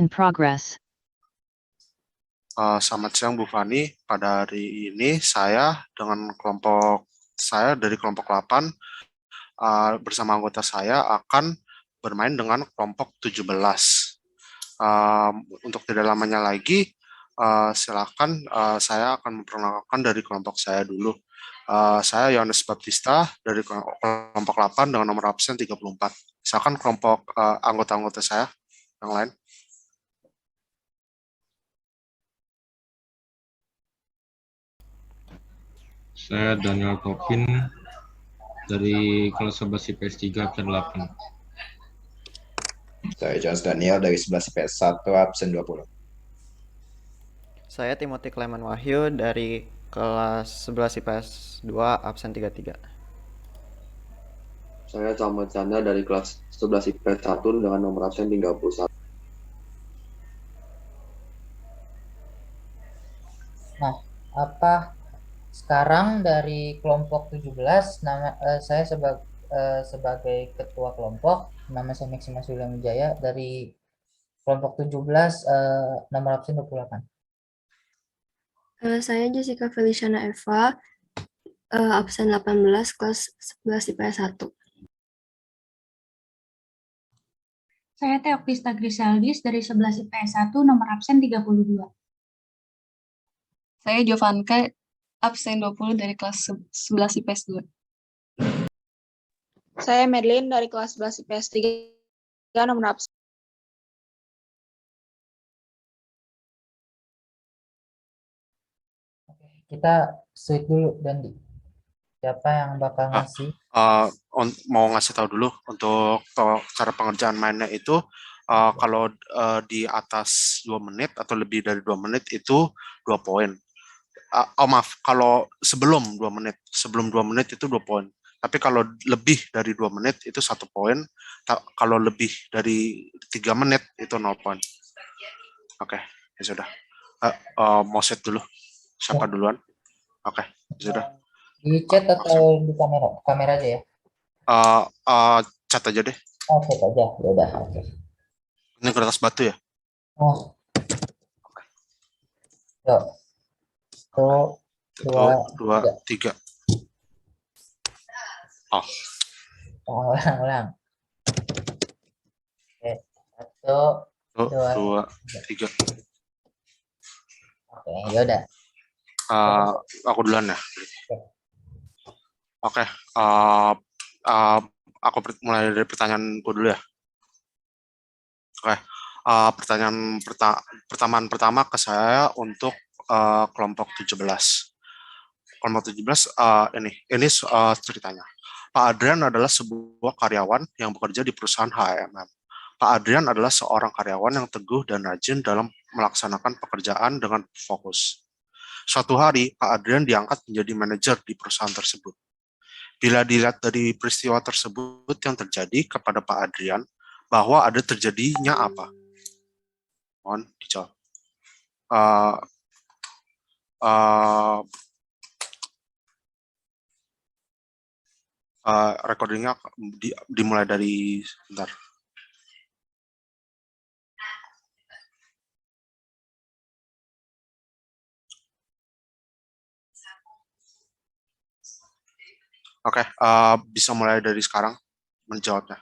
In progress. Selamat siang Bu Fani. Pada hari ini saya dengan kelompok saya dari kelompok 8 bersama anggota saya akan bermain dengan kelompok 17. Untuk tidak lamanya lagi, silakan saya akan memperkenalkan dari kelompok saya dulu. Saya Yohanes Baptista dari kelompok 8 dengan nomor absen 34. Silakan kelompok anggota-anggota saya yang lain. Saya Daniel Topin dari kelas 11 IPS 3 absen 8. Saya Jonas Daniel dari 11 IPS 1 absen 20. Saya Timothy Clement Wahyu dari kelas 11 IPS 2 absen 33. Saya Salman Chandra dari kelas 11 IPS 1 dengan nomor absen 31. Nah, apa sekarang dari kelompok 17 saya sebagai ketua kelompok, nama saya Maximus William Wijaya dari kelompok 17 nomor absen 28. Saya Jessica Feliciana Eva, absen 18, kelas 11 IPS 1. Saya Teoktista Griseldis dari 11 IPS 1, nomor absen 32. Saya Jovanka, absen 20 dari kelas 11 IPS 2. Saya Merlin dari kelas 11 IPS 3, nomor absen. Kita switch dulu dan siapa yang bakal ngasih? Mau ngasih tahu dulu untuk cara pengerjaan mainnya itu kalau di atas 2 menit atau lebih dari 2 menit itu 2 poin. Maaf, kalau sebelum 2 menit, itu 2 poin. Tapi kalau lebih dari 2 menit itu 1 poin. Kalau lebih dari 3 menit itu 0 poin. Oke, ya sudah. Mau set dulu. Siapa duluan? Oke, ya sudah. Di chat atau di kamera? Kamera aja ya? Cat aja deh. Oh, chat aja. Ya udah, oke. Ini kertas batu ya? Oh. Yuk. 1, 2, 3. Oh. Ulang. Oke. 1, 2, 3. Oke, yaudah. Aku duluan ya. Oke. Aku mulai dari pertanyaanku dulu ya. Oke. Pertanyaan pertama ke saya untuk kelompok 17. Kelompok 17 ini ceritanya. Pak Adrian adalah sebuah karyawan yang bekerja di perusahaan HMM. Pak Adrian adalah seorang karyawan yang teguh dan rajin dalam melaksanakan pekerjaan dengan fokus. Suatu hari, Pak Adrian diangkat menjadi manajer di perusahaan tersebut. Bila dilihat dari peristiwa tersebut yang terjadi kepada Pak Adrian, bahwa ada terjadinya apa? Mohon dijawab. Recordingnya dimulai dari sebentar. Oke, bisa mulai dari sekarang menjawabnya.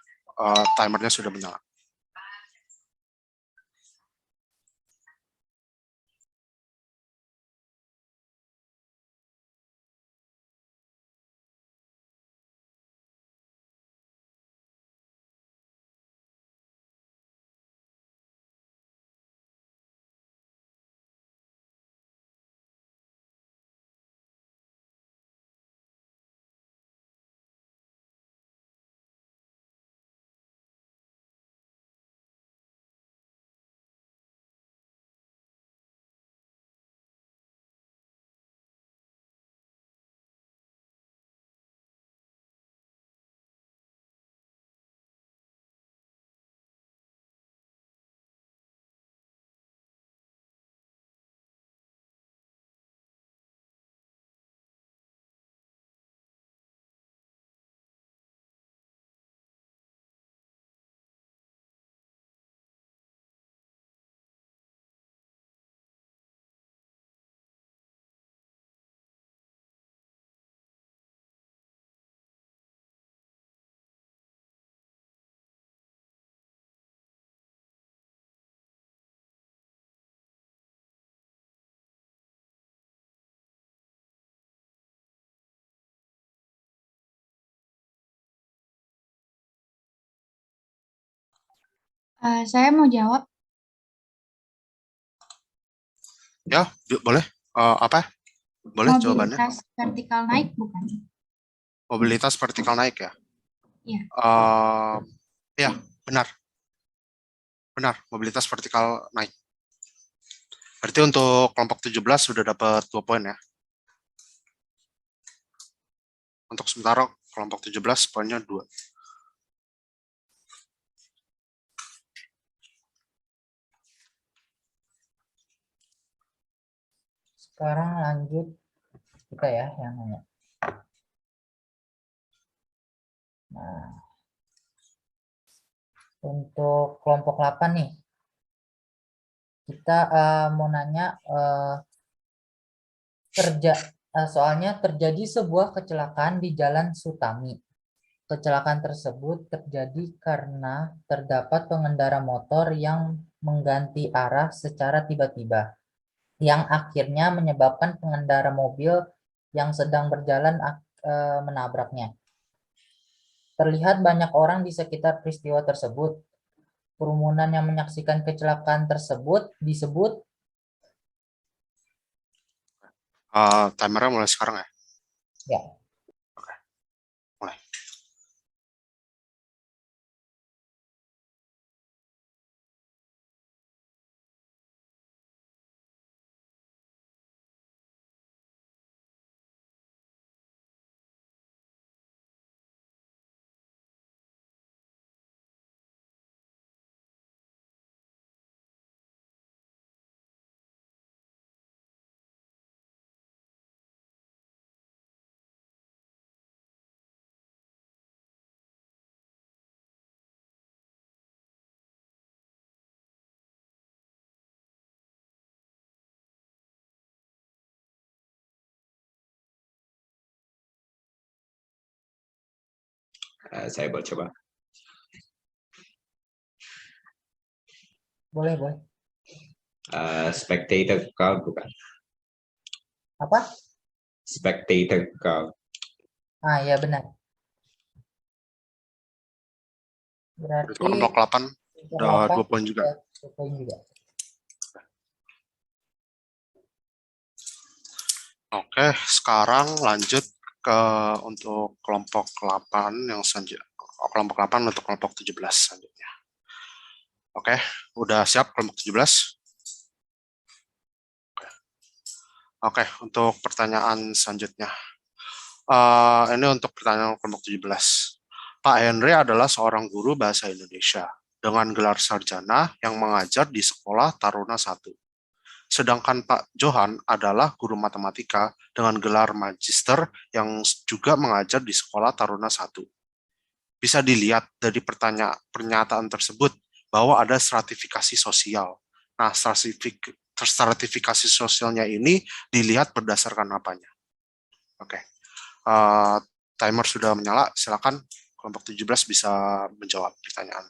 Timernya sudah menyala. Saya mau jawab. Ya, boleh. Apa? Boleh jawabannya. Mobilitas vertikal naik bukan? Mobilitas vertikal naik ya? Iya. Ya, benar. Benar, mobilitas vertikal naik. Berarti untuk kelompok 17 sudah dapat 2 poin ya. Untuk sementara kelompok 17 poinnya 2. Sekarang lanjut kita ya yang nanya. Nah, untuk kelompok 8 nih, kita mau nanya soalnya terjadi sebuah kecelakaan di Jalan Sutami. Kecelakaan tersebut terjadi karena terdapat pengendara motor yang mengganti arah secara tiba-tiba, yang akhirnya menyebabkan pengendara mobil yang sedang berjalan menabraknya. Terlihat banyak orang di sekitar peristiwa tersebut. Kerumunan yang menyaksikan kecelakaan tersebut disebut Timernya mulai sekarang ya? ya. Oke, mulai. Saya boleh coba. Boleh, boleh. Spectator crowd bukan? Apa? Spectator crowd. Ya benar. Berarti Berarti kelompok 8 udah 2 poin juga. 2 poin juga. Oke, sekarang lanjut ke untuk kelompok 8 yang selanjutnya. Kelompok 8 untuk kelompok 17 selanjutnya. Oke, udah siap kelompok 17? Oke, untuk pertanyaan selanjutnya. Ini untuk pertanyaan kelompok 17. Pak Henry adalah seorang guru bahasa Indonesia dengan gelar sarjana yang mengajar di Sekolah Taruna 1. Sedangkan Pak Johan adalah guru matematika dengan gelar magister yang juga mengajar di Sekolah Taruna 1. Bisa dilihat dari pernyataan tersebut bahwa ada stratifikasi sosial. Nah, stratifikasi sosialnya ini dilihat berdasarkan apanya? Oke. Timer sudah menyala, silakan kelompok 17 bisa menjawab pertanyaan.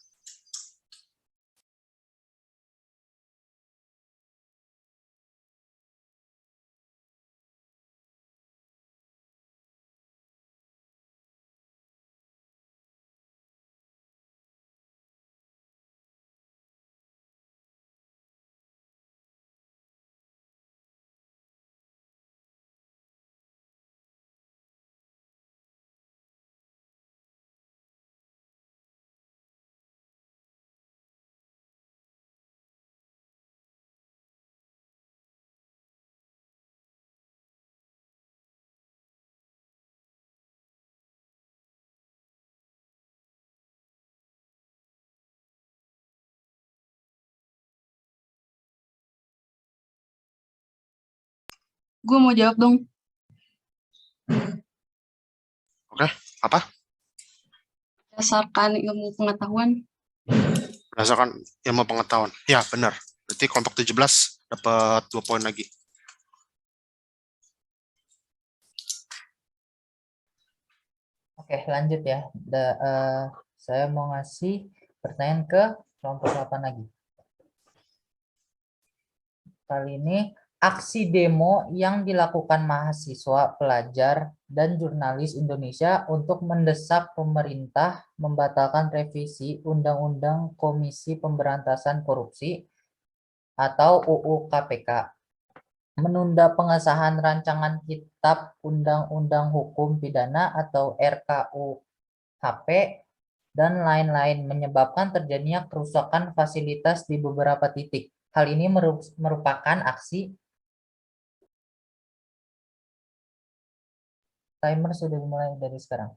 Gue mau jawab dong. Oke, apa? Berdasarkan ilmu pengetahuan. Berdasarkan ilmu pengetahuan. Ya, benar. Berarti kelompok 17 dapat 2 poin lagi. Oke, lanjut ya. Saya mau ngasih pertanyaan ke kelompok 8 lagi. Kali ini aksi demo yang dilakukan mahasiswa, pelajar, dan jurnalis Indonesia untuk mendesak pemerintah membatalkan revisi Undang-Undang Komisi Pemberantasan Korupsi atau UU KPK, menunda pengesahan rancangan Kitab Undang-Undang Hukum Pidana atau RKUHP, dan lain-lain, menyebabkan terjadinya kerusakan fasilitas di beberapa titik. Hal ini merupakan aksi. Timer sudah dimulai dari sekarang.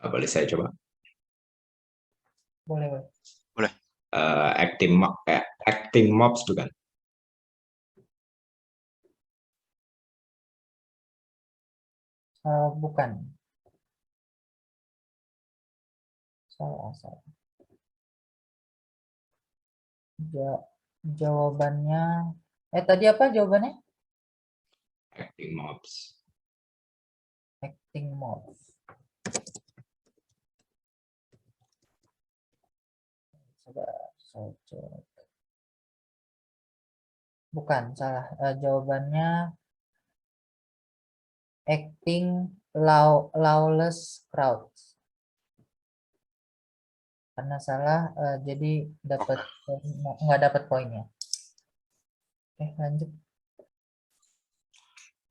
Boleh saya coba? Boleh, boleh. Boleh. Acting mobs bukan? Bukan. Salah. Jawabannya, tadi apa jawabannya? Acting mobs. Acting mobs. Coba saya cek. Bukan, salah. Jawabannya acting lawless crowds. Karena salah, jadi dapat nggak dapat poinnya. Lanjut.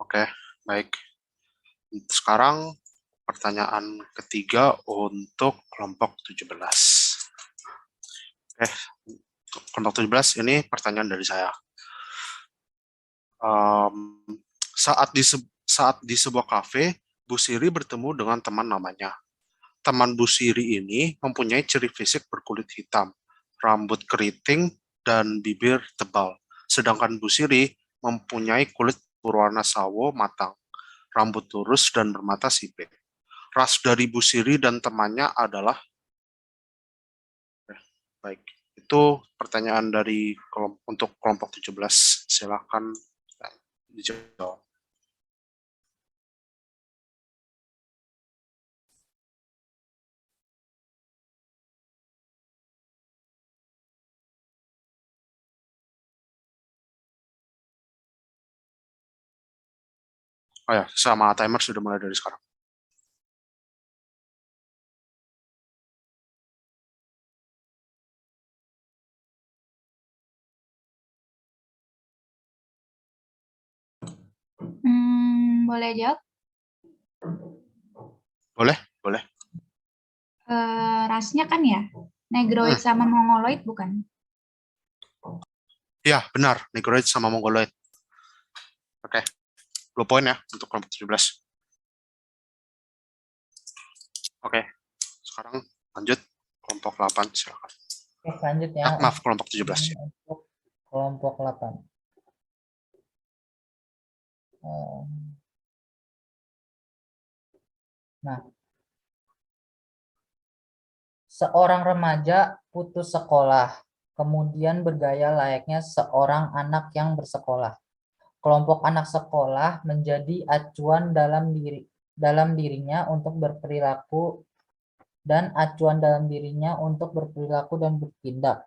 Oke, baik. Sekarang pertanyaan ketiga untuk kelompok 17. Kelompok 17 ini pertanyaan dari saya. Saat di sebuah kafe, Bu Siri bertemu dengan teman namanya. Teman Bu Siri ini mempunyai ciri fisik berkulit hitam, rambut keriting, dan bibir tebal. Sedangkan Bu Siri mempunyai kulit berwarna sawo matang, rambut lurus, dan bermata sipit. Ras dari Bu Siri dan temannya adalah... Baik, itu pertanyaan dari untuk kelompok 17. Silakan dijawab. Oh ya, sama timer sudah mulai dari sekarang. Boleh jawab? Boleh, boleh. Rasnya kan ya, Negroid sama Mongoloid bukan? Ya, benar. Negroid sama Mongoloid. Oke. 2 poin ya untuk kelompok 17. Oke. Sekarang lanjut kelompok 8, silakan. Oke, lanjut ya. Maaf, kelompok 17. Untuk kelompok 8. Nah, seorang remaja putus sekolah, kemudian bergaya layaknya seorang anak yang bersekolah. Kelompok anak sekolah menjadi acuan dalam dirinya untuk berperilaku dan acuan dalam dirinya untuk berperilaku dan bertindak.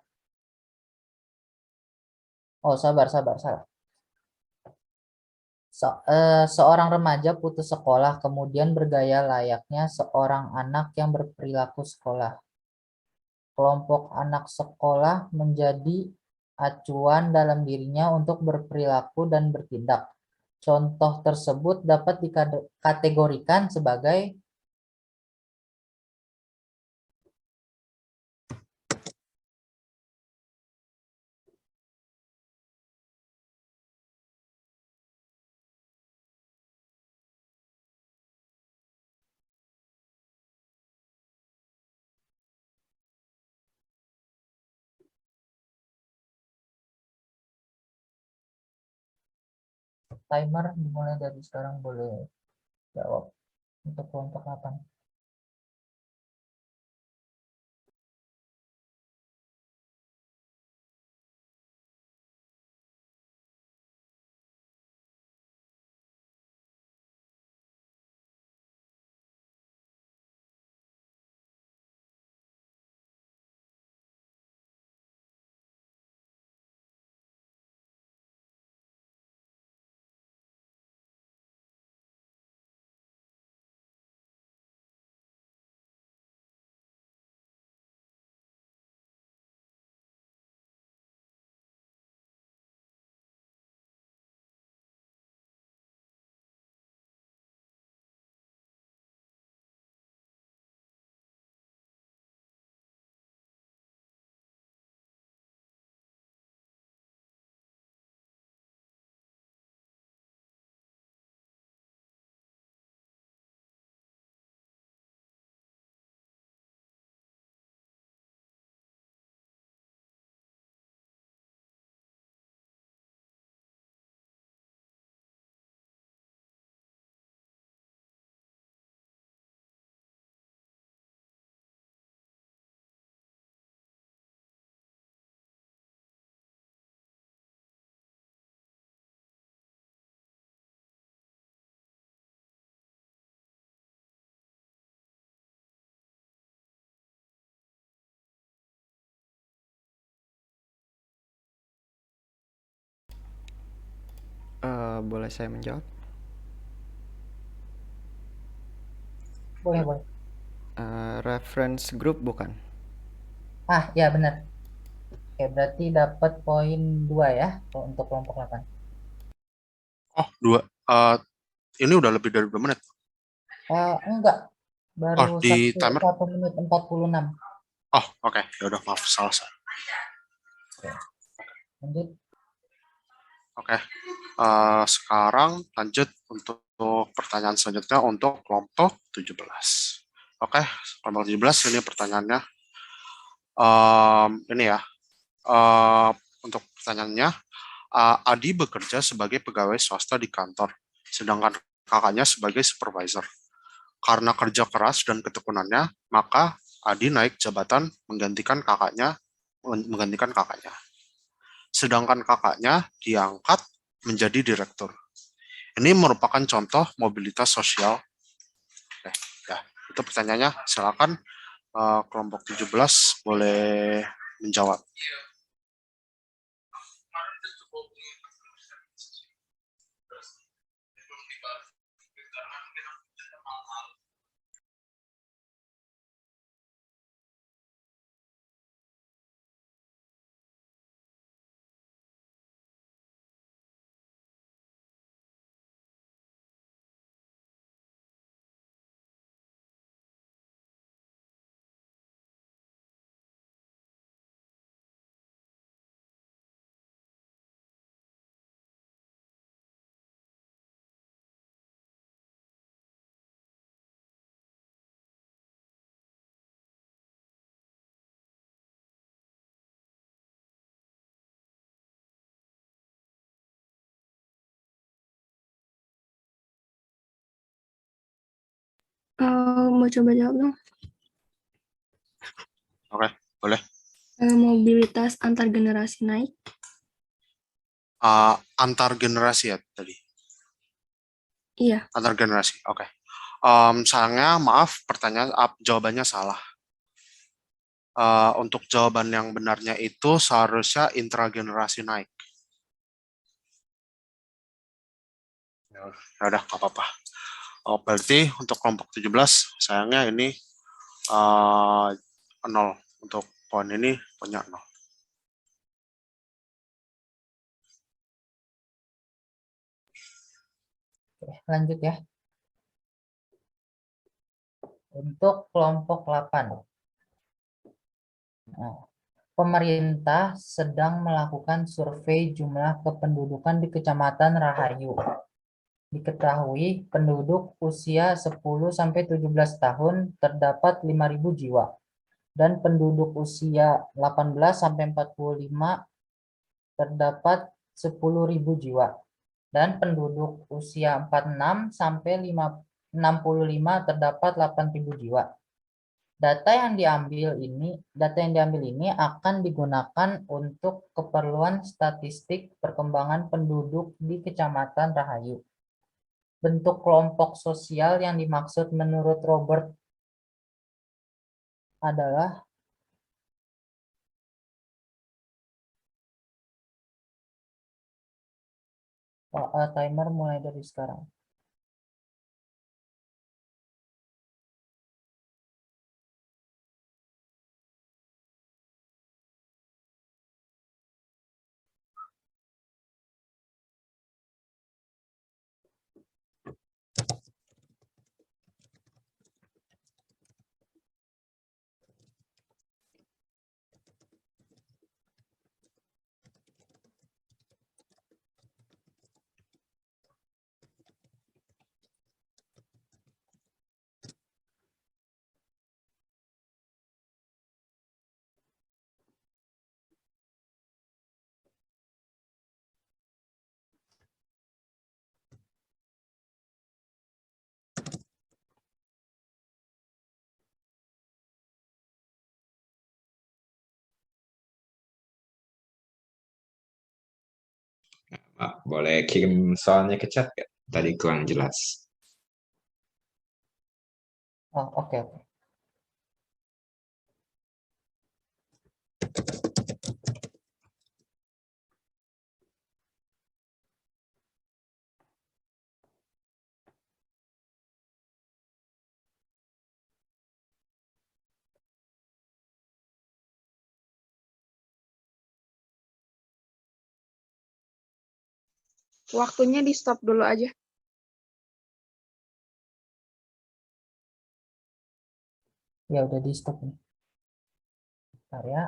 Oh, sabar. Seorang remaja putus sekolah, kemudian bergaya layaknya seorang anak yang berperilaku sekolah. Kelompok anak sekolah menjadi acuan dalam dirinya untuk berperilaku dan bertindak. Contoh tersebut dapat dikategorikan sebagai timer dimulai dari sekarang, boleh jawab untuk kelompok 8. Boleh saya menjawab? Boleh. Reference group bukan? Ya benar. Oke, berarti dapat poin 2 ya untuk kelompok 8. Oh, 2. Ini udah lebih dari 2 menit. Enggak, baru Di timer? 1 menit 46. Oh, oke. Ya udah, maaf, salah. Oke. Lanjut. Oke. Sekarang lanjut untuk pertanyaan selanjutnya untuk kelompok 17. Oke, kelompok 17 ini pertanyaannya. Ini ya. Untuk pertanyaannya, Adi bekerja sebagai pegawai swasta di kantor, sedangkan kakaknya sebagai supervisor. Karena kerja keras dan ketekunannya, maka Adi naik jabatan menggantikan kakaknya. Sedangkan kakaknya diangkat menjadi direktur. Ini merupakan contoh mobilitas sosial. Oke, ya, itu pertanyaannya. Silakan kelompok 17 boleh menjawab. mau coba jawab dong. Oke, boleh. Mobilitas antar generasi naik. Antar generasi ya tadi. Iya. Antar generasi. Oke. Sayangnya maaf, jawabannya salah. Untuk jawaban yang benarnya itu seharusnya intragenerasi naik. Ya udah, nggak apa-apa. Berarti untuk kelompok 17, sayangnya ini 0. Untuk poin ini punya 0. Oke, lanjut ya. Untuk kelompok 8. Nah, pemerintah sedang melakukan survei jumlah kependudukan di Kecamatan Rahayu. Diketahui penduduk usia 10-17 tahun terdapat 5.000 jiwa dan penduduk usia 18-45 terdapat 10.000 jiwa dan penduduk usia 46-65 terdapat 8.000 jiwa. Data yang diambil ini akan digunakan untuk keperluan statistik perkembangan penduduk di Kecamatan Rahayu. Bentuk kelompok sosial yang dimaksud menurut Robert adalah timer mulai dari sekarang. Boleh kirim soalnya ke chat nggak? Tadi kurang jelas. Oh, oke. Waktunya di stop dulu aja. Ya udah di stop nih. Bentar ya.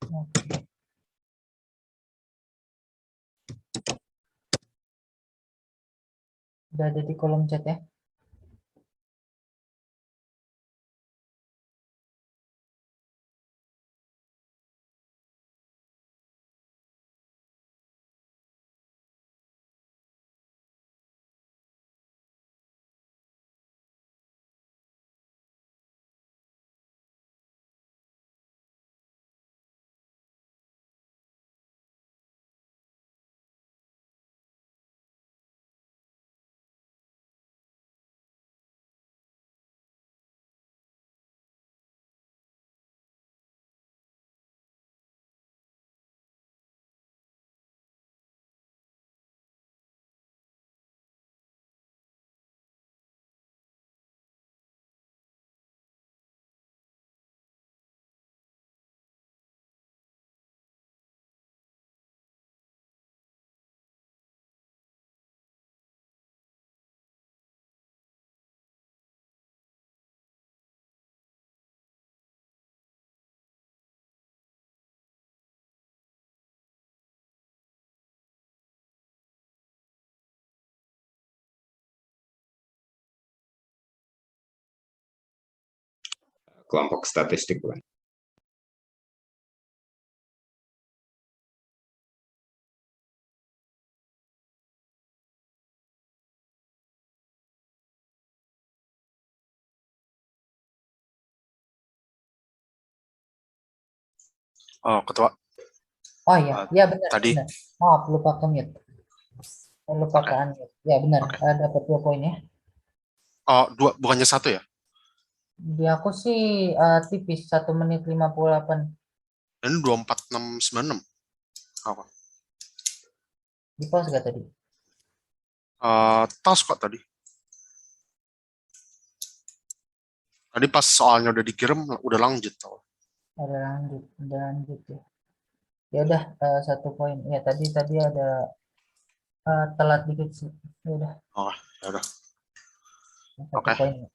Oke. Udah ada di kolom chat ya. Kelompok statistik bukan? Ketua. Oh iya, iya benar, Tadi. benar. Maaf, lupa ke mute. Lupa Oke. ke unmute. Ya benar, Oke. dapat 2 poin ya. Dua, bukannya 1 ya? Di aku sih tipis 1 menit 58. Ini 24696. Apa? Di pause gak tadi? Tas kok tadi. Tadi pas soalnya udah dikirim, udah lanjut tau. Ada lanjut ya. Ya udah 1 poin. Ya tadi ada telat dikit sih. Ya udah Ya udah. 1 Oke. poin.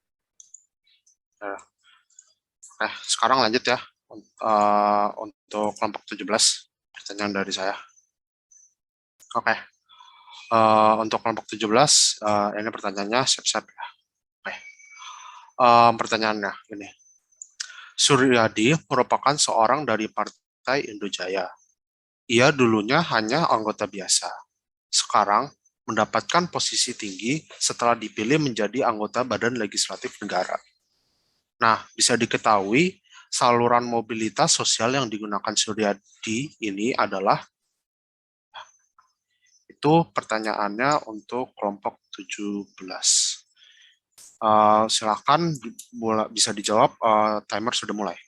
Ya. Oke, sekarang lanjut ya. Untuk kelompok 17, pertanyaan dari saya. Oke. Untuk kelompok 17, ini pertanyaannya siap-siap ya. Oke. Pertanyaannya ini. Suryadi merupakan seorang dari Partai Indojaya. Ia dulunya hanya anggota biasa. Sekarang mendapatkan posisi tinggi setelah dipilih menjadi anggota Badan Legislatif Negara. Nah, bisa diketahui saluran mobilitas sosial yang digunakan Suryadi ini adalah, itu pertanyaannya untuk kelompok 17. Silakan bisa dijawab, timer sudah mulai.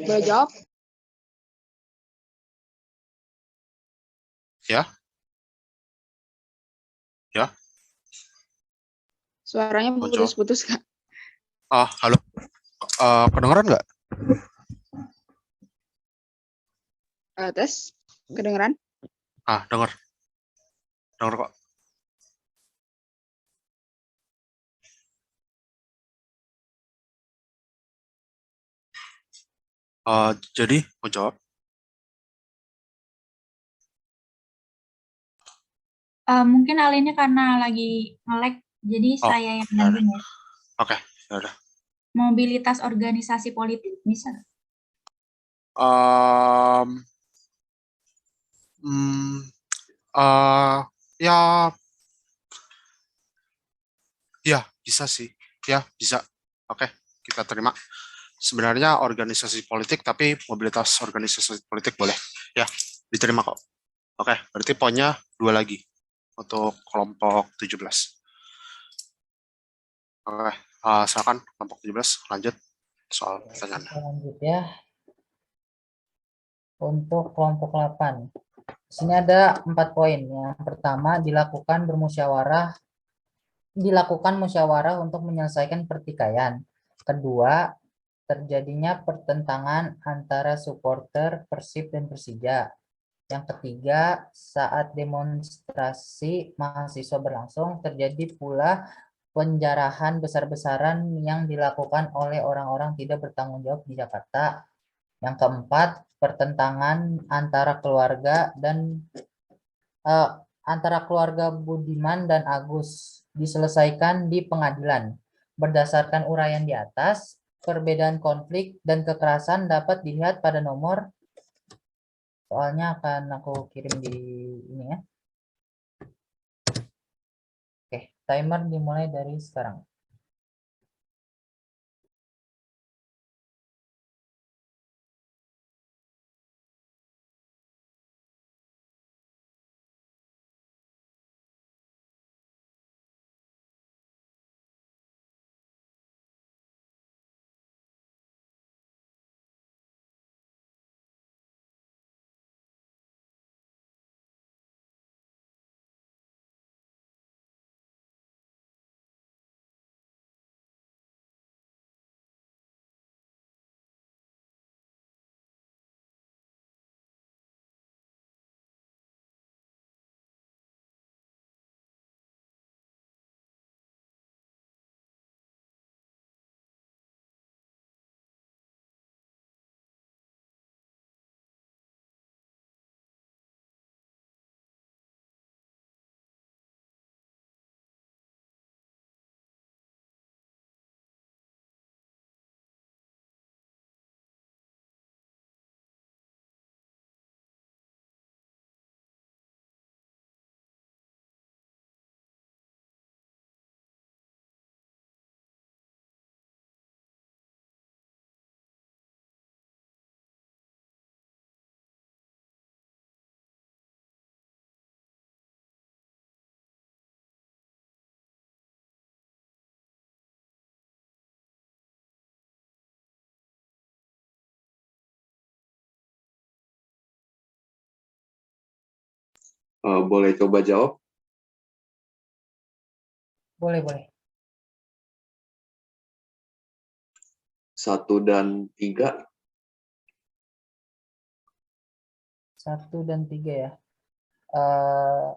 Boleh jawab? Ya. Ya. Suaranya putus-putus, Kak. Halo. Kedengeran nggak? Tes, kedengeran? Dengar. Dengar kok. Jadi, mau jawab? Mungkin alinnya karena lagi nge-lag, jadi saya yang ganti ya. Oke, ya udah. Mobilitas organisasi politik bisa nggak? Ya, ya bisa sih. Ya, bisa. Oke, kita terima. Sebenarnya organisasi politik, tapi mobilitas organisasi politik boleh. Ya, diterima kok. Oke, berarti poinnya 2 lagi untuk kelompok 17. Oke, silakan kelompok 17 lanjut soal pertanyaan. Lanjut ya. Untuk kelompok 8. Di sini ada 4 poin. Yang pertama, dilakukan musyawarah untuk menyelesaikan pertikaian. Kedua, terjadinya pertentangan antara supporter Persib dan Persija. Yang ketiga, saat demonstrasi mahasiswa berlangsung, terjadi pula penjarahan besar-besaran yang dilakukan oleh orang-orang tidak bertanggung jawab di Jakarta. Yang keempat, pertentangan antara keluarga Budiman dan Agus diselesaikan di pengadilan. Berdasarkan uraian di atas, perbedaan konflik dan kekerasan dapat dilihat pada nomor, soalnya akan aku kirim di ini ya. Timer dimulai dari sekarang. Boleh coba jawab? Boleh, boleh. 1 dan 3. 1 dan 3 ya. Eh,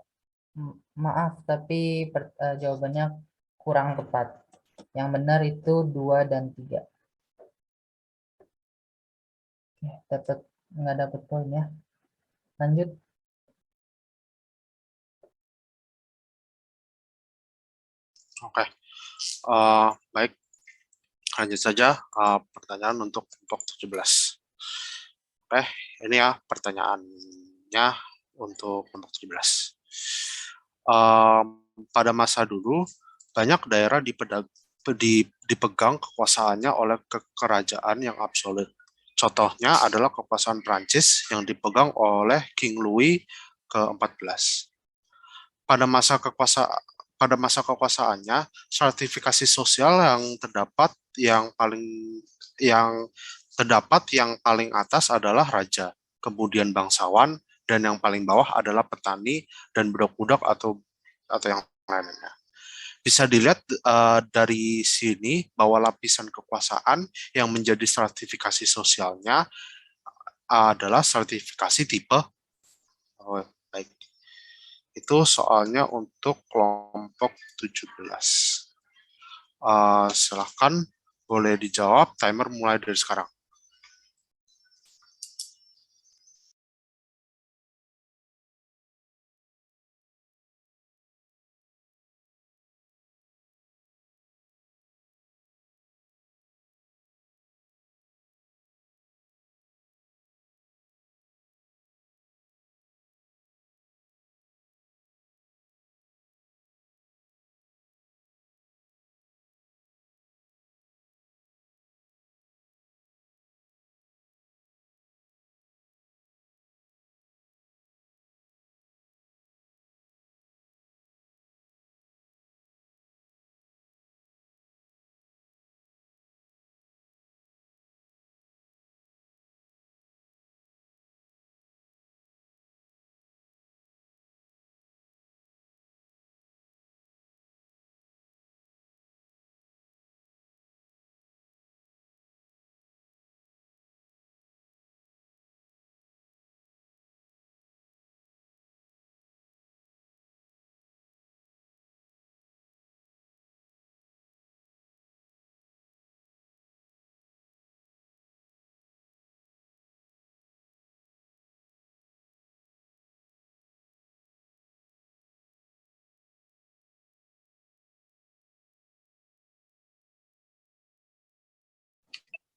maaf, tapi jawabannya kurang tepat. Yang benar itu 2 dan 3. Oke, nggak dapat poin ya. Lanjut. Oke. Baik. Lanjut saja pertanyaan untuk kelompok 17. Oke, ini ya pertanyaannya untuk kelompok 17. Pada masa dulu, banyak daerah dipegang kekuasaannya oleh kerajaan yang absolut. Contohnya adalah kekuasaan Prancis yang dipegang oleh King Louis ke-14. Pada masa kekuasaannya, stratifikasi sosial yang paling atas adalah raja, kemudian bangsawan, dan yang paling bawah adalah petani dan budak-budak atau yang lainnya. Bisa dilihat dari sini bahwa lapisan kekuasaan yang menjadi stratifikasi sosialnya adalah stratifikasi tipe. Baik. Itu soalnya untuk kelompok 17. Silahkan boleh dijawab, timer mulai dari sekarang.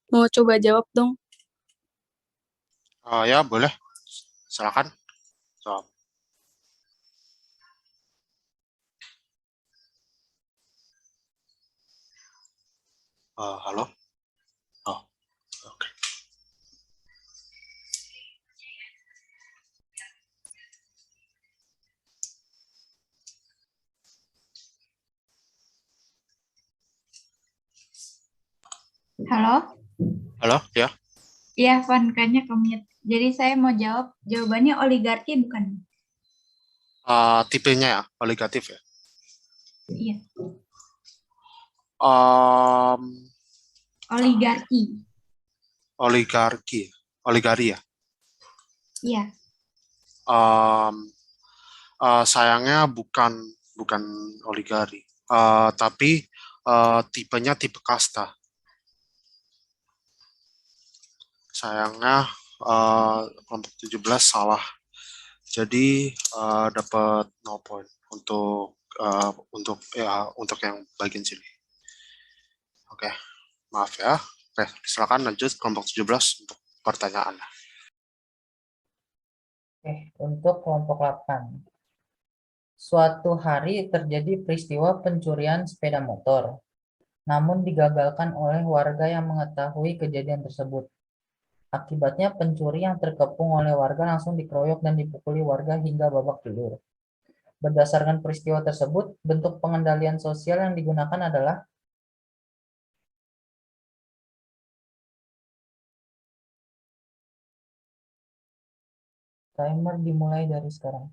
Mau coba jawab dong. Ya, boleh. Silakan. Jawab. Halo? Oh, oke. Halo? Halo, ya? Iya, Van, kayaknya komit. Jadi saya mau jawab, jawabannya oligarki bukan? Tipenya ya, oligatif ya. Iya, Um, oligarki. Oligari ya. Iya, Sayangnya bukan oligari, tapi tipenya tipe kasta. Sayangnya kelompok 17 salah. Jadi dapat 0 point untuk yang bagian sini. Oke, maaf ya. Oke, silakan lanjut kelompok 17 untuk pertanyaan. Oke, untuk kelompok 8. Suatu hari terjadi peristiwa pencurian sepeda motor, namun digagalkan oleh warga yang mengetahui kejadian tersebut. Akibatnya pencuri yang terkepung oleh warga langsung dikeroyok dan dipukuli warga hingga babak belur. Berdasarkan peristiwa tersebut, bentuk pengendalian sosial yang digunakan adalah timer dimulai dari sekarang.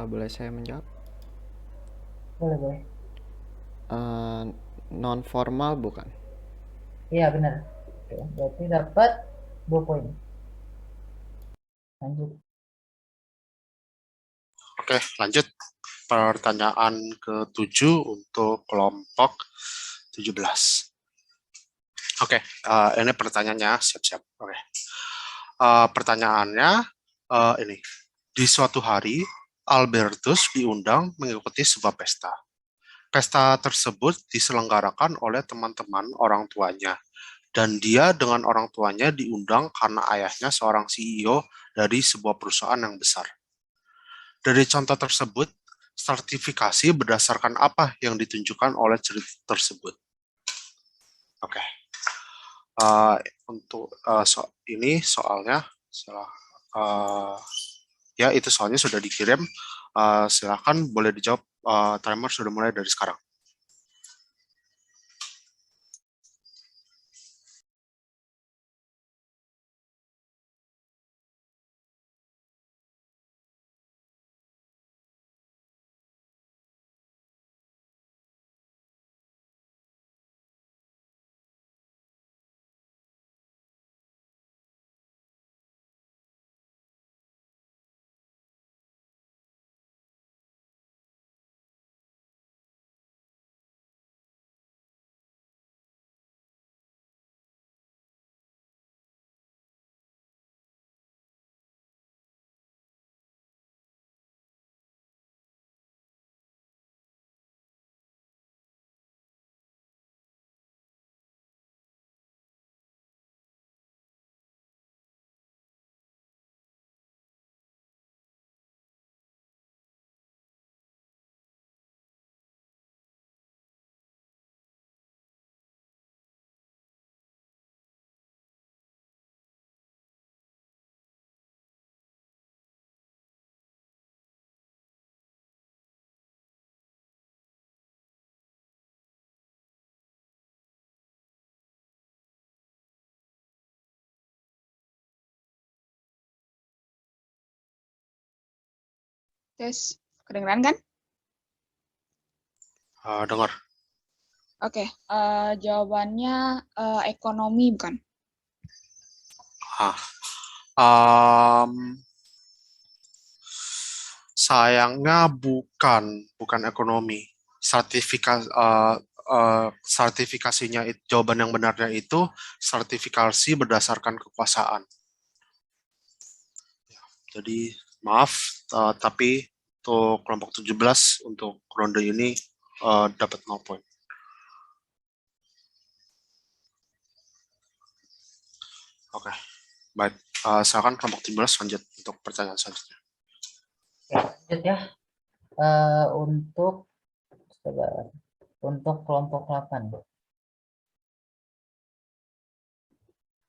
Boleh saya menjawab? Boleh. Non formal bukan? Iya, benar. Oke, berarti dapat 2 poin. Lanjut. Oke, lanjut pertanyaan ke-7 untuk kelompok 17. Oke, ini pertanyaannya, siap-siap. Oke. Pertanyaannya ini. Di suatu hari, Albertus diundang mengikuti sebuah pesta. Pesta tersebut diselenggarakan oleh teman-teman orang tuanya, dan dia dengan orang tuanya diundang karena ayahnya seorang CEO dari sebuah perusahaan yang besar. Dari contoh tersebut, sertifikasi berdasarkan apa yang ditunjukkan oleh cerita tersebut? Oke. Untuk ini soalnya, ya itu soalnya sudah dikirim. Silakan boleh dijawab. Timer sudah mulai dari sekarang. Tes, kedengeran kan? Dengar. Oke, jawabannya ekonomi bukan? Ah, um, sayangnya bukan ekonomi. Sertifikasinya jawaban yang benarnya itu sertifikasi berdasarkan kekuasaan. Jadi maaf, tapi untuk kelompok 17 untuk ronde ini dapat 0 poin. Oke, baik. Silakan kelompok 17 lanjut untuk pertanyaan selanjutnya. Oke, lanjut ya. Untuk kelompok 8.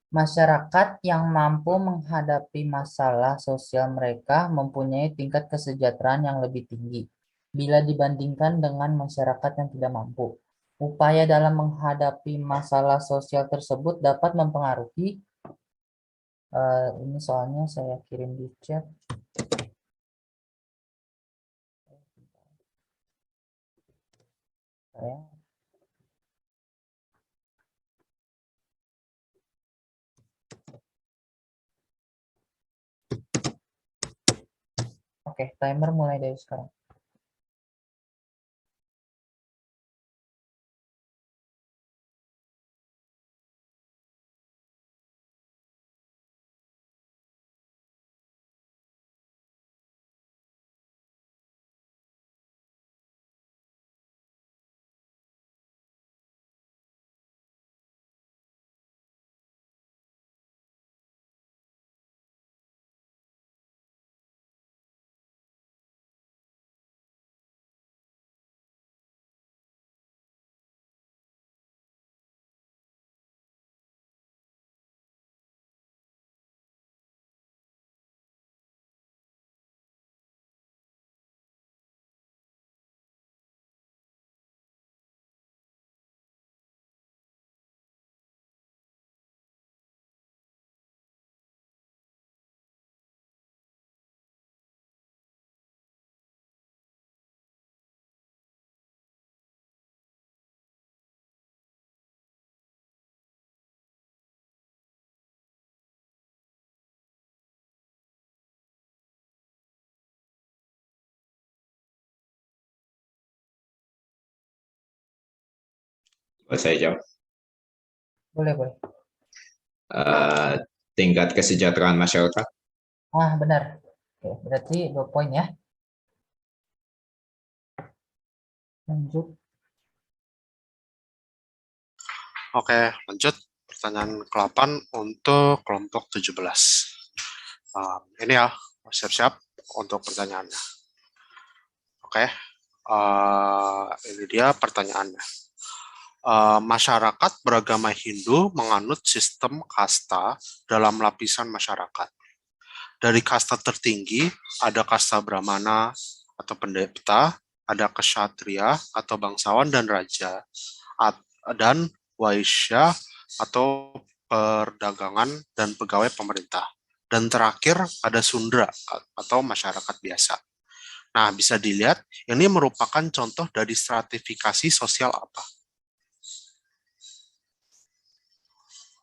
Masyarakat yang mampu menghadapi masalah sosial mereka mempunyai tingkat kesejahteraan yang lebih tinggi bila dibandingkan dengan masyarakat yang tidak mampu. Upaya dalam menghadapi masalah sosial tersebut dapat mempengaruhi ini soalnya saya kirim di chat. Oke, timer mulai dari sekarang. Boleh saya jawab. Boleh. Tingkat kesejahteraan masyarakat. Benar. Oke, berarti 2 poin ya. Lanjut. Oke, lanjut. Pertanyaan ke-8 untuk kelompok 17. Ini ya, siap-siap untuk pertanyaannya. Oke, ini dia pertanyaannya. Masyarakat beragama Hindu menganut sistem kasta dalam lapisan masyarakat. Dari kasta tertinggi, ada kasta Brahmana atau pendeta, ada ksatria atau bangsawan dan raja, dan waisya atau perdagangan dan pegawai pemerintah. Dan terakhir ada Sundra atau masyarakat biasa. Nah, bisa dilihat ini merupakan contoh dari stratifikasi sosial apa?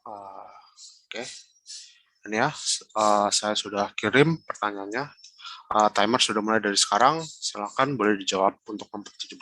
Oke. Ini ya, saya sudah kirim pertanyaannya. Timer sudah mulai dari sekarang. Silakan boleh dijawab untuk kelompok 17.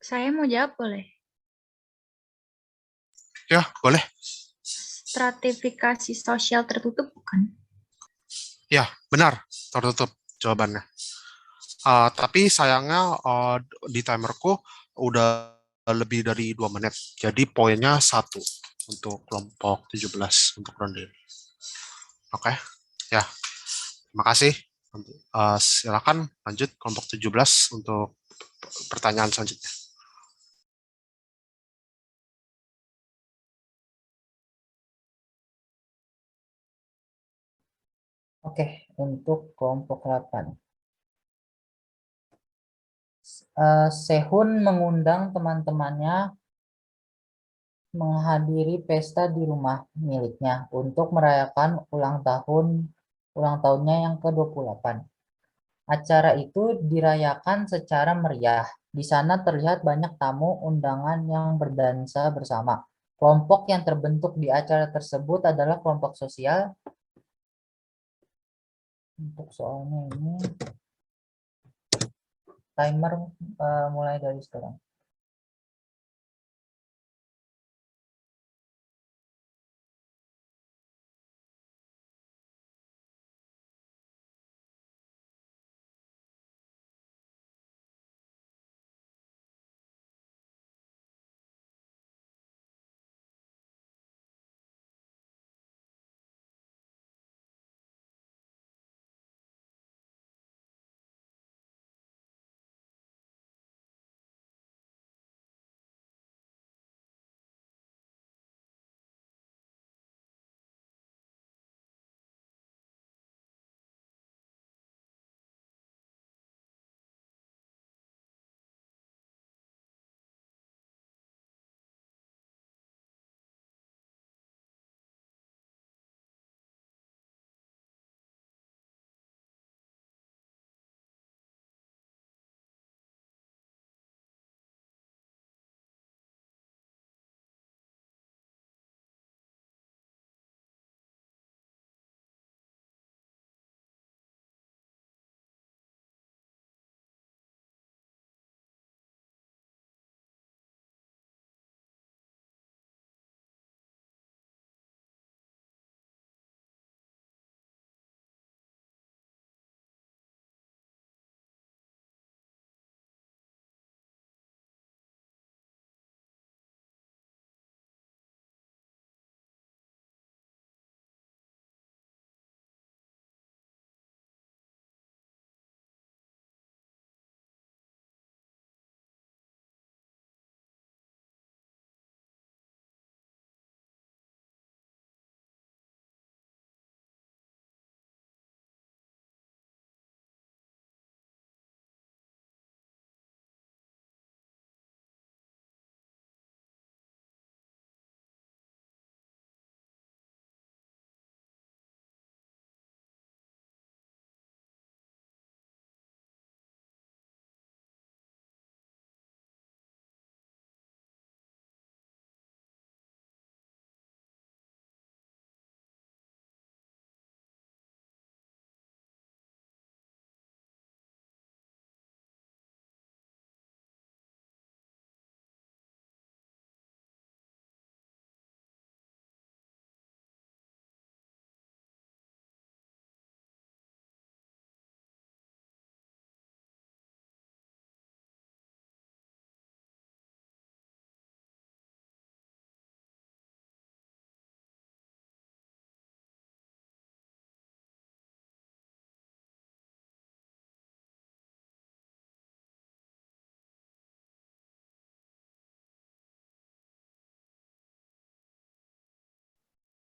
Saya mau jawab boleh? Ya, boleh. Stratifikasi sosial tertutup bukan? Ya, benar. Tertutup jawabannya. Tapi sayangnya di timerku udah lebih dari 2 menit. Jadi poinnya 1 untuk kelompok 17 untuk ronde ini. Oke, ya. Terima kasih. Silakan lanjut kelompok 17 untuk pertanyaan selanjutnya. Oke, untuk kelompok 8. Sehun mengundang teman-temannya menghadiri pesta di rumah miliknya untuk merayakan ulang tahunnya yang ke-28. Acara itu dirayakan secara meriah. Di sana terlihat banyak tamu undangan yang berdansa bersama. Kelompok yang terbentuk di acara tersebut adalah kelompok sosial. Untuk soalnya ini timer mulai dari sekarang.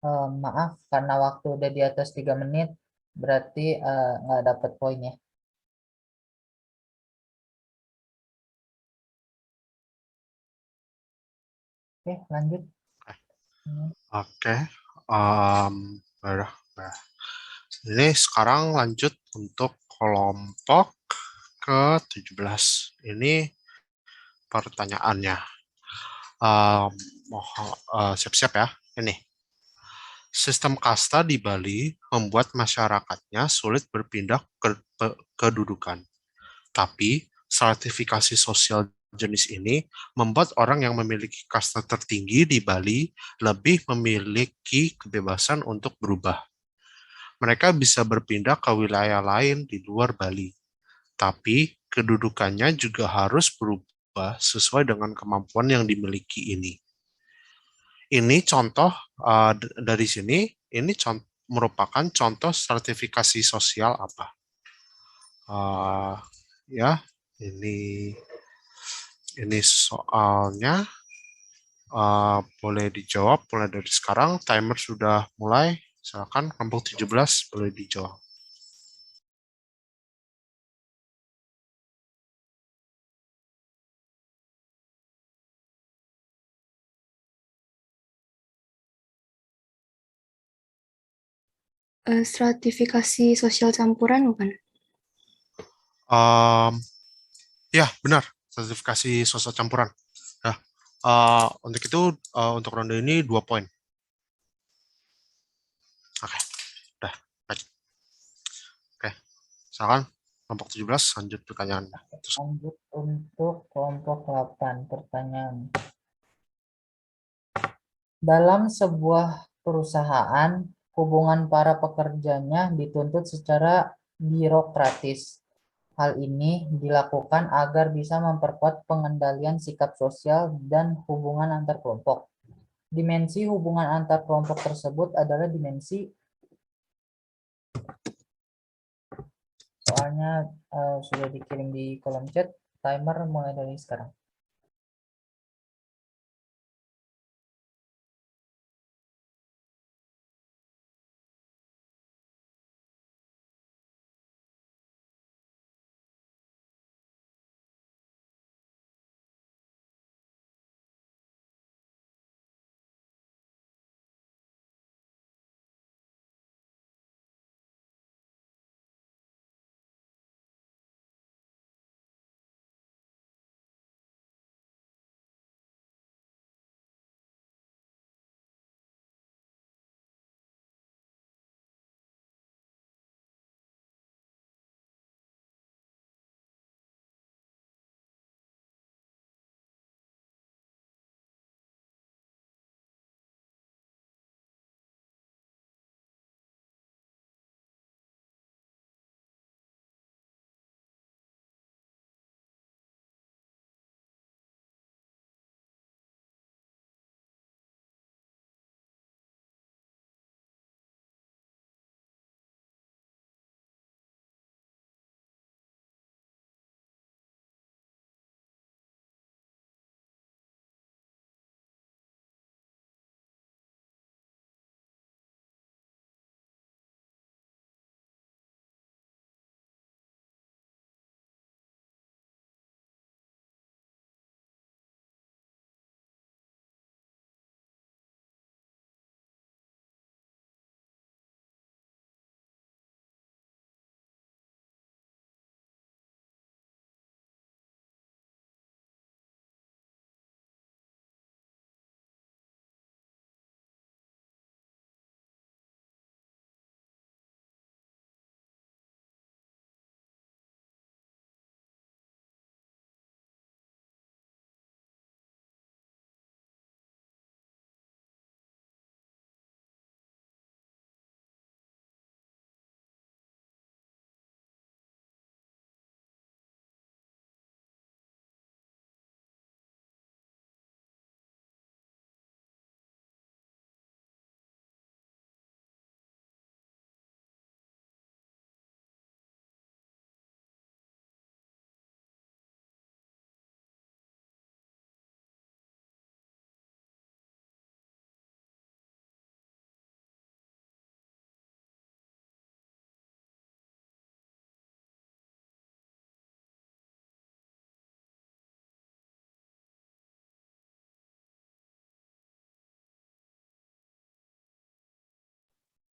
Maaf, karena waktu udah di atas 3 menit, berarti nggak dapat poinnya. Oke, lanjut. Oke. Baiklah. Ini sekarang lanjut untuk kelompok ke-17. Ini pertanyaannya. Siap-siap ya. Ini. Sistem kasta di Bali membuat masyarakatnya sulit berpindah ke kedudukan. Tapi, stratifikasi sosial jenis ini membuat orang yang memiliki kasta tertinggi di Bali lebih memiliki kebebasan untuk berubah. Mereka bisa berpindah ke wilayah lain di luar Bali, tapi kedudukannya juga harus berubah sesuai dengan kemampuan yang dimiliki ini. Ini contoh dari sini, ini merupakan contoh stratifikasi sosial apa? Ya, ini soalnya boleh dijawab mulai dari sekarang. Timer sudah mulai. Silakan kelompok 17 boleh dijawab. Stratifikasi sosial campuran bukan? Ya, benar. Sertifikasi sosial campuran. Nah, untuk itu, untuk ronde ini 2 poin. Oke, udah. Baik. Oke, silakan kelompok 17 lanjut pertanyaan. Lanjut untuk kelompok 8, pertanyaan. Dalam sebuah perusahaan, hubungan para pekerjanya dituntut secara birokratis. Hal ini dilakukan agar bisa memperkuat pengendalian sikap sosial dan hubungan antar kelompok. Dimensi hubungan antar kelompok tersebut adalah dimensi, soalnya sudah dikirim di kolom chat. Timer mulai dari sekarang.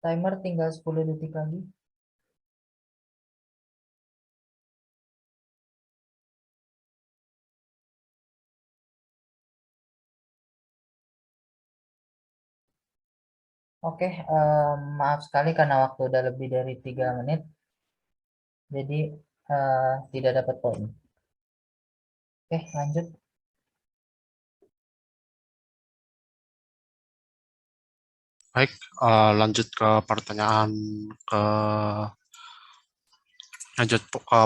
Timer tinggal 10 detik lagi. Oke, maaf sekali karena waktu udah lebih dari 3 menit. Jadi tidak dapat poin. Oke, lanjut. Baik, lanjut ke pertanyaan ke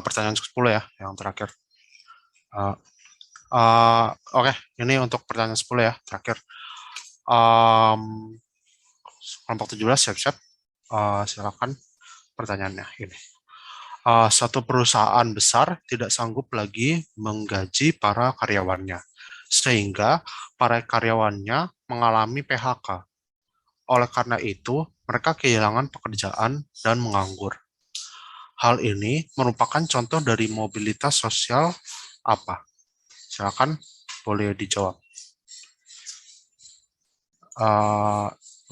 pertanyaan 10 ya, yang terakhir. Oke, ini untuk pertanyaan 10 ya, terakhir. Kelompok 17 siap-siap. Silakan pertanyaannya ini. Satu perusahaan besar tidak sanggup lagi menggaji para karyawannya, sehingga para karyawannya mengalami PHK. Oleh karena itu, mereka kehilangan pekerjaan dan menganggur. Hal ini merupakan contoh dari mobilitas sosial apa? Silakan, boleh dijawab.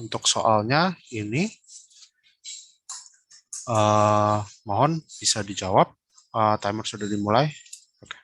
Untuk soalnya ini, mohon bisa dijawab. Timer sudah dimulai. Oke.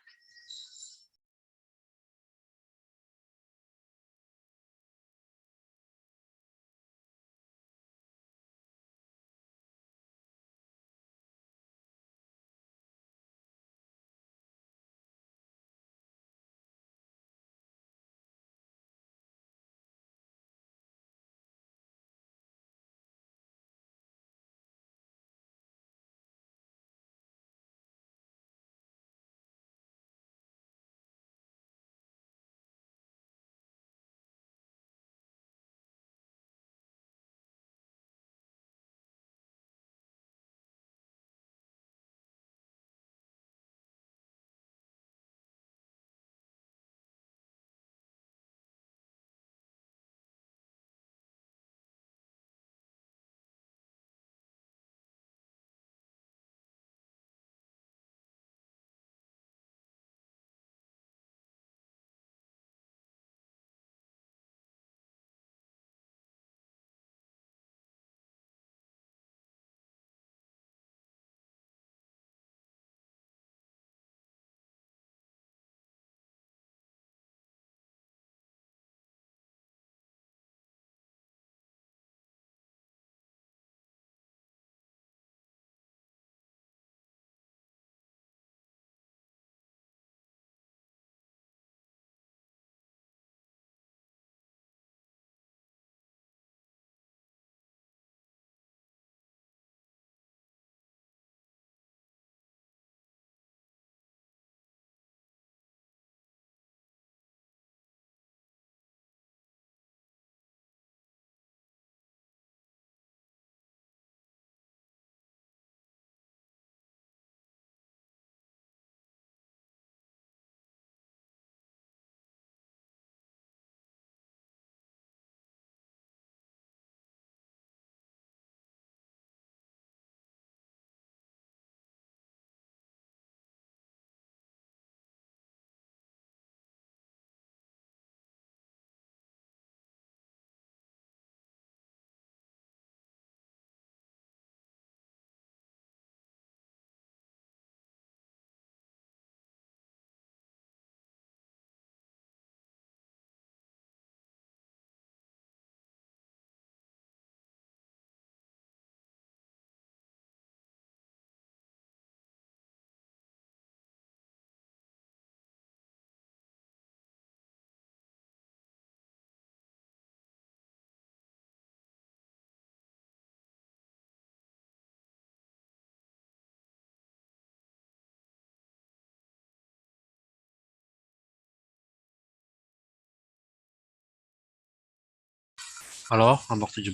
Halo, kelompok 17.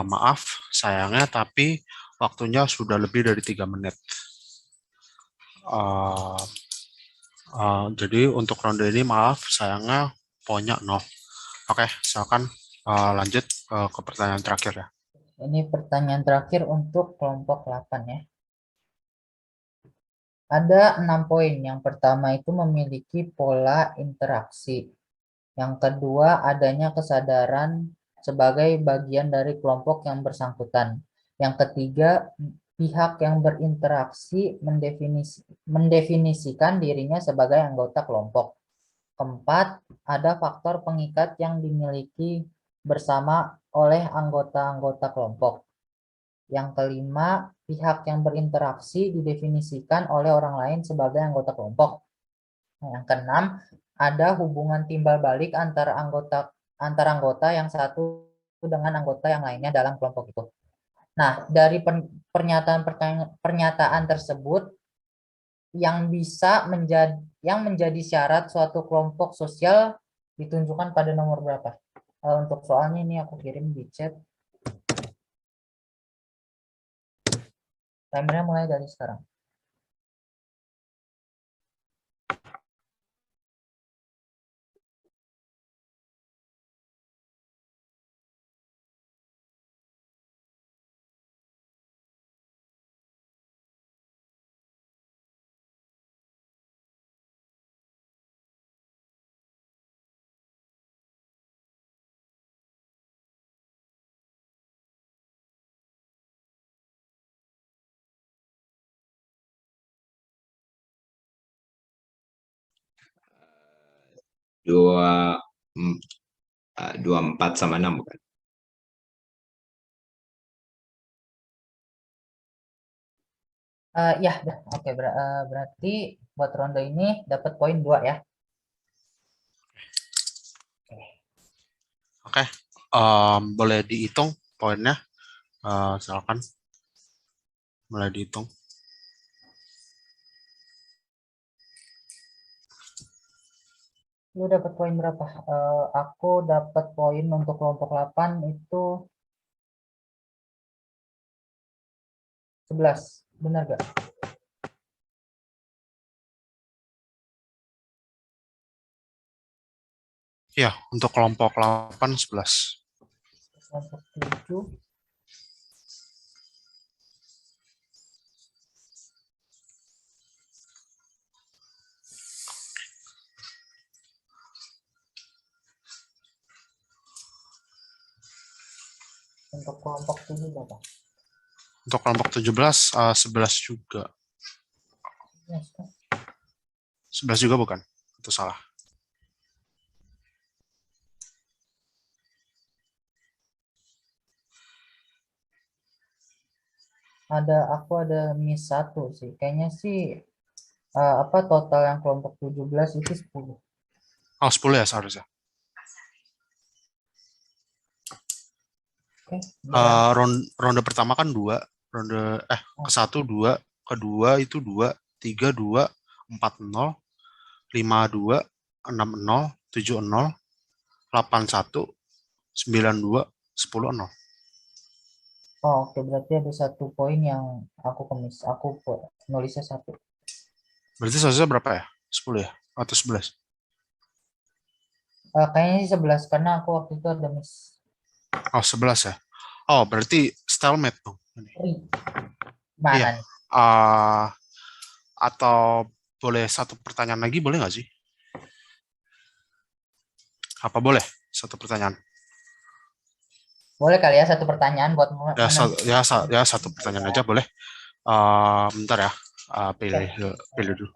Maaf, sayangnya, tapi waktunya sudah lebih dari 3 menit. Jadi untuk ronde ini, maaf, sayangnya poinnya 0. Oke, silakan lanjut ke pertanyaan terakhir ya. Ini pertanyaan terakhir untuk kelompok 8 ya. Ada 6 poin. Yang pertama itu memiliki pola interaksi. Yang kedua, adanya kesadaran sebagai bagian dari kelompok yang bersangkutan. Yang ketiga, pihak yang berinteraksi mendefinisikan dirinya sebagai anggota kelompok. Keempat, ada faktor pengikat yang dimiliki bersama oleh anggota-anggota kelompok. Yang kelima, pihak yang berinteraksi didefinisikan oleh orang lain sebagai anggota kelompok. Nah, yang keenam, ada hubungan timbal balik antara anggota yang satu dengan anggota yang lainnya dalam kelompok itu. Nah, dari pernyataan tersebut yang menjadi syarat suatu kelompok sosial ditunjukkan pada nomor berapa? Untuk soalnya ini aku kirim di chat. Timernya mulai dari sekarang. Dua, 24 sama 6 bukan? Ya, oke. Berarti buat ronde ini dapat poin 2 ya. Oke, boleh dihitung poinnya. Silakan. Mulai dihitung. Lu dapat poin berapa? Aku dapat poin untuk kelompok 8 itu 11. Benar gak? Ya, untuk kelompok 8, 11. Kelompok 7. Untuk kelompok 7 berapa? Untuk kelompok 17, 11 juga. Yes, kan? 11 juga bukan? Itu salah. Aku ada miss 1 sih. Kayaknya sih total yang kelompok 17 itu 10. Oh, 10 ya seharusnya. Oke. Ronde pertama kan 2. Ronde ke 1 2, kedua itu 2, 3 2, 4 0, 5 2, 6 0, 7 0, 8 1, 9 2, 10 0. Oh, oke. Berarti ada 1 poin yang aku kemis. Aku nulisnya 1. Berarti seharusnya berapa ya? 10 ya? Atau 11? Kayaknya sih 11 karena aku waktu itu ada miss. Oh, 11 ya? Oh, berarti stalemate dong. Mana Iya. nih? Atau boleh satu pertanyaan lagi, boleh nggak sih? Apa boleh? Satu pertanyaan. Boleh kali ya 1 pertanyaan buat Ya, satu pertanyaan aja boleh. Bentar ya. Pilih dulu.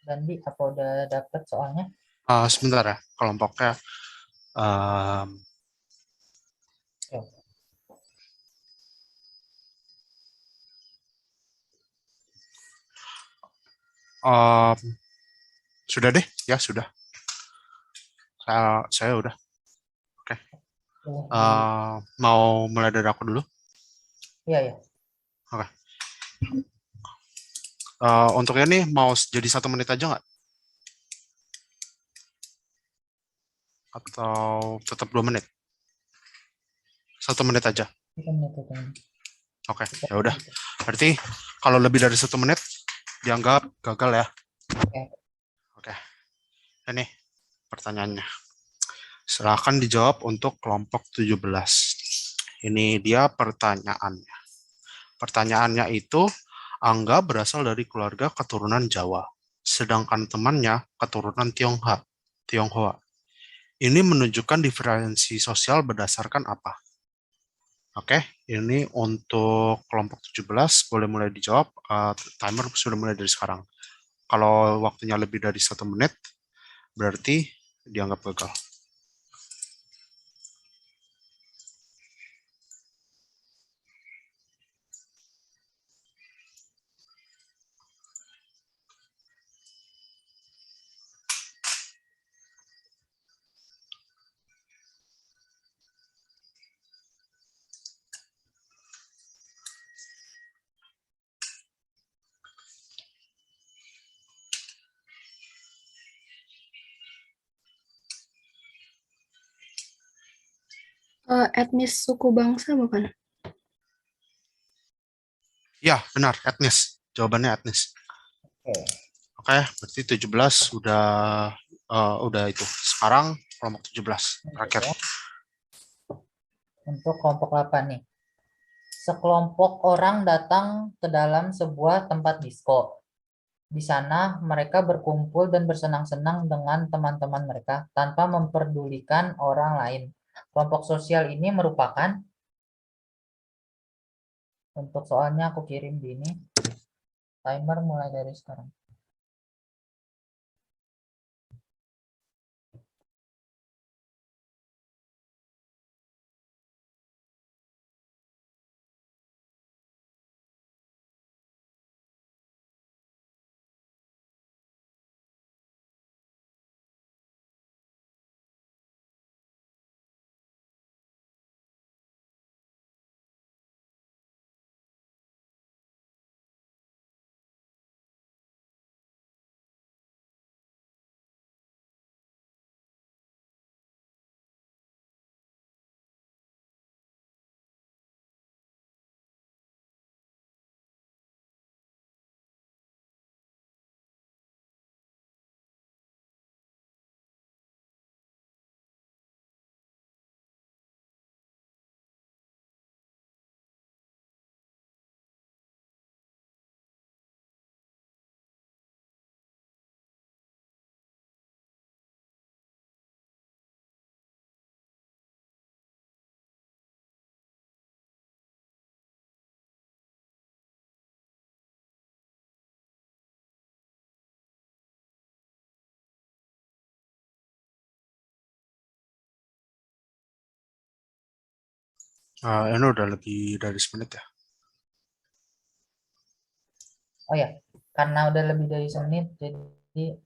Dandi, apa udah dapet soalnya? Sebentar ya, kelompoknya. Yuk. Sudah deh, ya sudah. Saya udah. Oke. Mau mulai dari aku dulu? Iya, ya. Oke. Untuk ini mau jadi 1 menit aja nggak? Atau tetap 2 menit? 1 menit aja. Oke, ya udah. Berarti kalau lebih dari 1 menit dianggap gagal ya. Oke. Ini pertanyaannya. Silakan dijawab untuk kelompok 17. Ini dia pertanyaannya. Pertanyaannya itu, Angga berasal dari keluarga keturunan Jawa, sedangkan temannya keturunan Tionghoa. Ini menunjukkan diferensi sosial berdasarkan apa? Oke, ini untuk kelompok 17 boleh mulai dijawab. Timer sudah mulai dari sekarang. Kalau waktunya lebih dari 1 menit, berarti dianggap gagal. Etnis suku bangsa bukan? Ya, benar, etnis. Jawabannya etnis. Oke, berarti 17 udah itu. Sekarang kelompok 17 terakhir. Untuk kelompok 8 nih. Sekelompok orang datang ke dalam sebuah tempat disko. Di sana mereka berkumpul dan bersenang-senang dengan teman-teman mereka tanpa memperdulikan orang lain. Kelompok sosial ini merupakan, untuk soalnya aku kirim di ini. Timer mulai dari sekarang. Ini udah lebih dari 1 menit ya. Oh ya, karena udah lebih dari 1 menit, jadi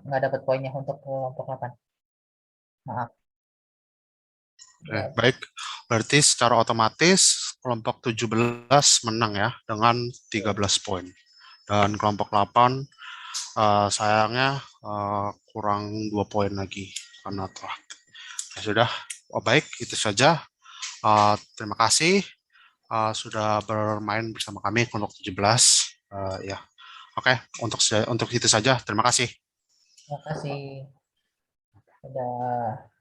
nggak dapat poinnya untuk kelompok 8. Maaf. Baik, berarti secara otomatis kelompok 17 menang ya dengan 13 poin. Dan kelompok 8 sayangnya kurang 2 poin lagi karena telat. Ya sudah, baik itu saja. Terima kasih sudah bermain bersama kami kelompok 17. Ya, oke, untuk itu saja. Terima kasih. Terima kasih. Dadah.